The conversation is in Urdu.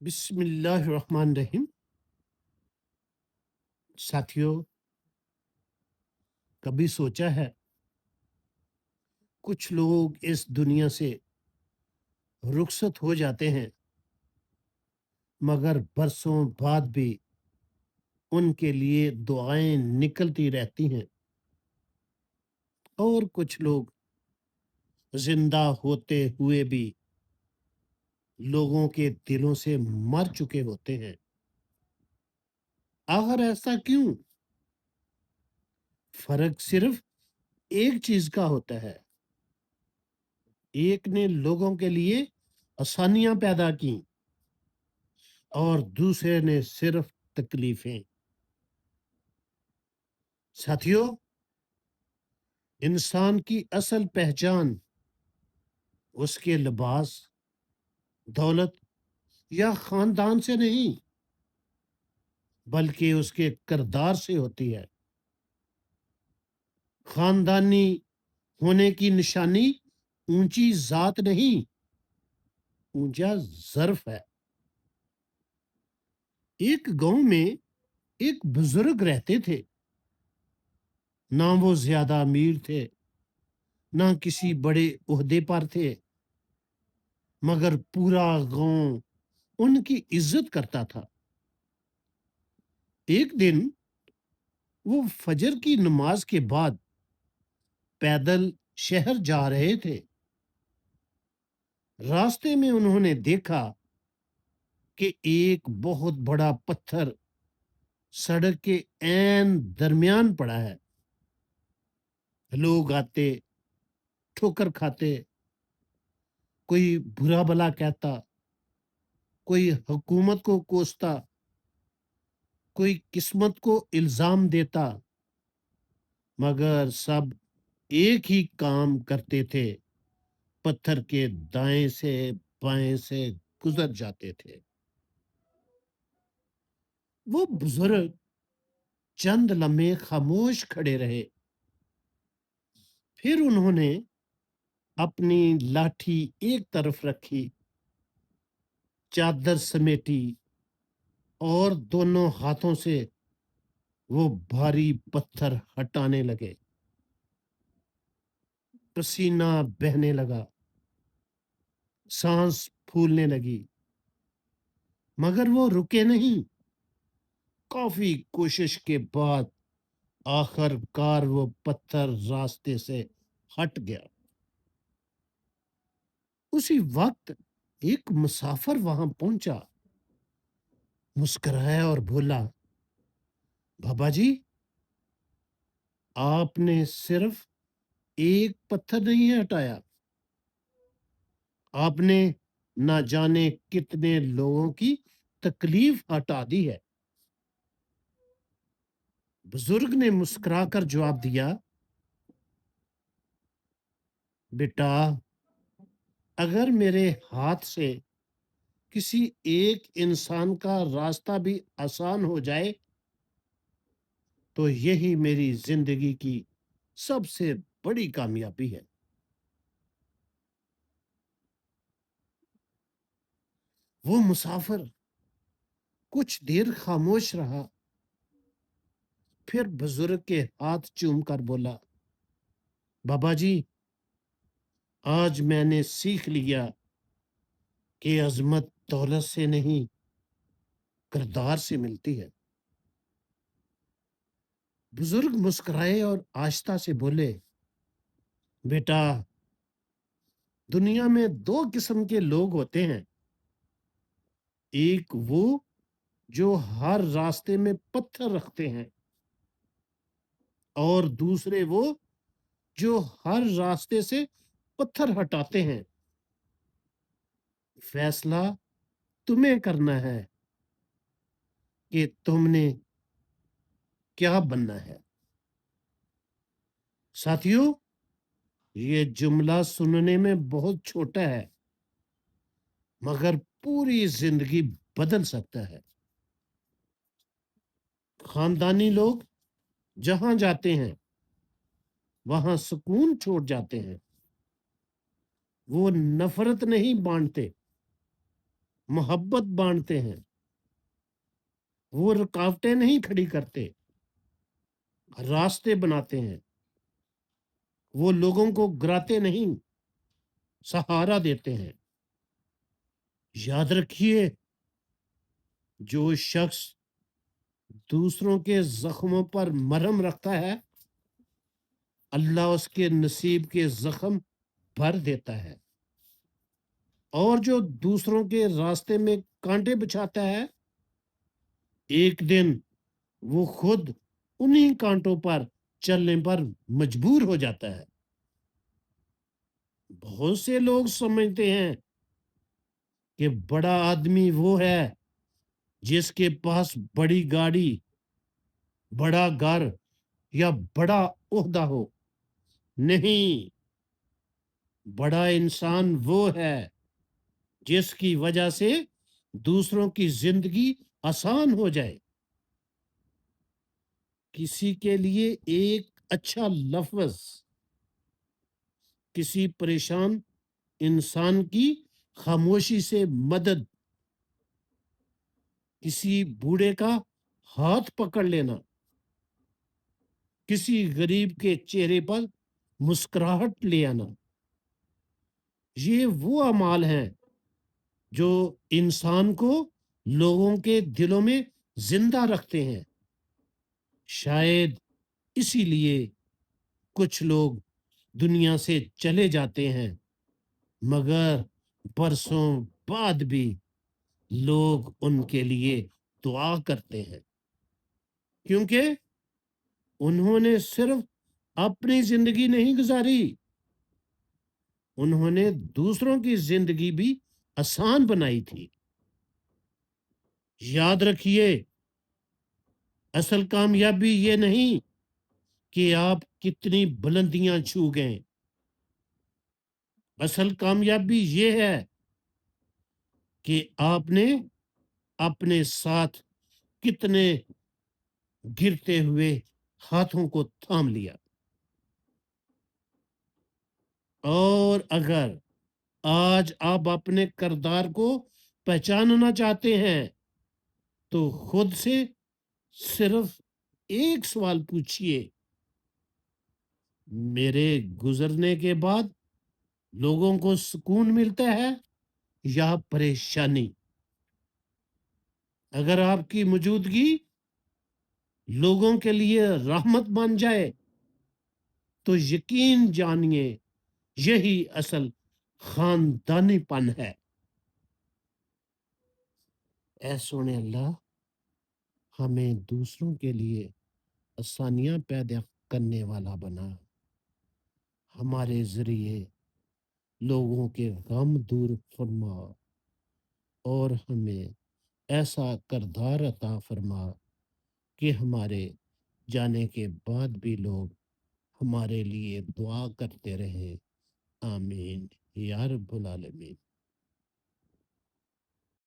بسم اللہ الرحمن الرحیم۔ ساتھیوں، کبھی سوچا ہے کچھ لوگ اس دنیا سے رخصت ہو جاتے ہیں مگر برسوں بعد بھی ان کے لیے دعائیں نکلتی رہتی ہیں، اور کچھ لوگ زندہ ہوتے ہوئے بھی لوگوں کے دلوں سے مر چکے ہوتے ہیں۔ آخر ایسا کیوں؟ فرق صرف ایک چیز کا ہوتا ہے، ایک نے لوگوں کے لیے آسانیاں پیدا کی اور دوسرے نے صرف تکلیفیں۔ ساتھیوں، انسان کی اصل پہچان اس کے لباس، دولت یا خاندان سے نہیں بلکہ اس کے کردار سے ہوتی ہے۔ خاندانی ہونے کی نشانی اونچی ذات نہیں، اونچا ظرف ہے۔ ایک گاؤں میں ایک بزرگ رہتے تھے، نہ وہ زیادہ امیر تھے نہ کسی بڑے عہدے پر تھے، مگر پورا گاؤں ان کی عزت کرتا تھا۔ ایک دن وہ فجر کی نماز کے بعد پیدل شہر جا رہے تھے۔ راستے میں انہوں نے دیکھا کہ ایک بہت بڑا پتھر سڑک کے عین درمیان پڑا ہے۔ لوگ آتے، ٹھوکر کھاتے، کوئی برا بلا کہتا، کوئی حکومت کو کوستا، کوئی قسمت کو الزام دیتا، مگر سب ایک ہی کام کرتے تھے، پتھر کے دائیں سے بائیں سے گزر جاتے تھے۔ وہ بزرگ چند لمحے خاموش کھڑے رہے، پھر انہوں نے اپنی لاٹھی ایک طرف رکھی، چادر سمیٹی اور دونوں ہاتھوں سے وہ بھاری پتھر ہٹانے لگے۔ پسینہ بہنے لگا، سانس پھولنے لگی، مگر وہ رکے نہیں۔ کافی کوشش کے بعد آخر کار وہ پتھر راستے سے ہٹ گیا۔ اسی وقت ایک مسافر وہاں پہنچا، مسکرایا اور بولا، بابا جی، آپ نے صرف ایک پتھر نہیں ہٹایا، آپ نے نہ جانے کتنے لوگوں کی تکلیف ہٹا دی ہے۔ بزرگ نے مسکرا کر جواب دیا، بیٹا، اگر میرے ہاتھ سے کسی ایک انسان کا راستہ بھی آسان ہو جائے تو یہی میری زندگی کی سب سے بڑی کامیابی ہے۔ وہ مسافر کچھ دیر خاموش رہا، پھر بزرگ کے ہاتھ چوم کر بولا، بابا جی، آج میں نے سیکھ لیا کہ عظمت دولت سے نہیں، کردار سے ملتی ہے۔ بزرگ مسکرائے اور آہستہ سے بولے، بیٹا، دنیا میں دو قسم کے لوگ ہوتے ہیں، ایک وہ جو ہر راستے میں پتھر رکھتے ہیں، اور دوسرے وہ جو ہر راستے سے پتھر ہٹاتے ہیں۔ فیصلہ تمہیں کرنا ہے کہ تم نے کیا بننا ہے۔ ساتھیوں، یہ جملہ سننے میں بہت چھوٹا ہے مگر پوری زندگی بدل سکتا ہے۔ خاندانی لوگ جہاں جاتے ہیں وہاں سکون چھوڑ جاتے ہیں، وہ نفرت نہیں بانٹتے محبت بانٹتے ہیں، وہ رکاوٹیں نہیں کھڑی کرتے، راستے بناتے ہیں، وہ لوگوں کو گراتے نہیں، سہارا دیتے ہیں۔ یاد رکھیے، جو شخص دوسروں کے زخموں پر مرہم رکھتا ہے، اللہ اس کے نصیب کے زخم بھر دیتا ہے، اور جو دوسروں کے راستے میں کانٹے بچھاتا ہے، ایک دن وہ خود انہی کانٹوں پر چلنے پر مجبور ہو جاتا ہے۔ بہت سے لوگ سمجھتے ہیں کہ بڑا آدمی وہ ہے جس کے پاس بڑی گاڑی، بڑا گھر یا بڑا عہدہ ہو۔ نہیں، بڑا انسان وہ ہے جس کی وجہ سے دوسروں کی زندگی آسان ہو جائے۔ کسی کے لیے ایک اچھا لفظ، کسی پریشان انسان کی خاموشی سے مدد، کسی بوڑھے کا ہاتھ پکڑ لینا، کسی غریب کے چہرے پر مسکراہٹ لے آنا، یہ وہ اعمال ہیں جو انسان کو لوگوں کے دلوں میں زندہ رکھتے ہیں۔ شاید اسی لیے کچھ لوگ دنیا سے چلے جاتے ہیں، مگر برسوں بعد بھی لوگ ان کے لیے دعا کرتے ہیں، کیونکہ انہوں نے صرف اپنی زندگی نہیں گزاری، انہوں نے دوسروں کی زندگی بھی آسان بنائی تھی۔ یاد رکھیے، اصل کامیابی یہ نہیں کہ آپ کتنی بلندیاں چھو گئے، اصل کامیابی یہ ہے کہ آپ نے اپنے ساتھ کتنے گرتے ہوئے ہاتھوں کو تھام لیا۔ اور اگر آج آپ اپنے کردار کو پہچاننا چاہتے ہیں تو خود سے صرف ایک سوال پوچھئے، میرے گزرنے کے بعد لوگوں کو سکون ملتا ہے یا پریشانی؟ اگر آپ کی موجودگی لوگوں کے لیے رحمت بن جائے تو یقین جانیے یہی اصل خاندانی پن ہے۔ اے سونے اللہ، ہمیں دوسروں کے لیے آسانیاں پیدا کرنے والا بنا، ہمارے ذریعے لوگوں کے غم دور فرما، اور ہمیں ایسا کردار عطا فرما کہ ہمارے جانے کے بعد بھی لوگ ہمارے لیے دعا کرتے رہیں۔ آمین یا رب العالمین۔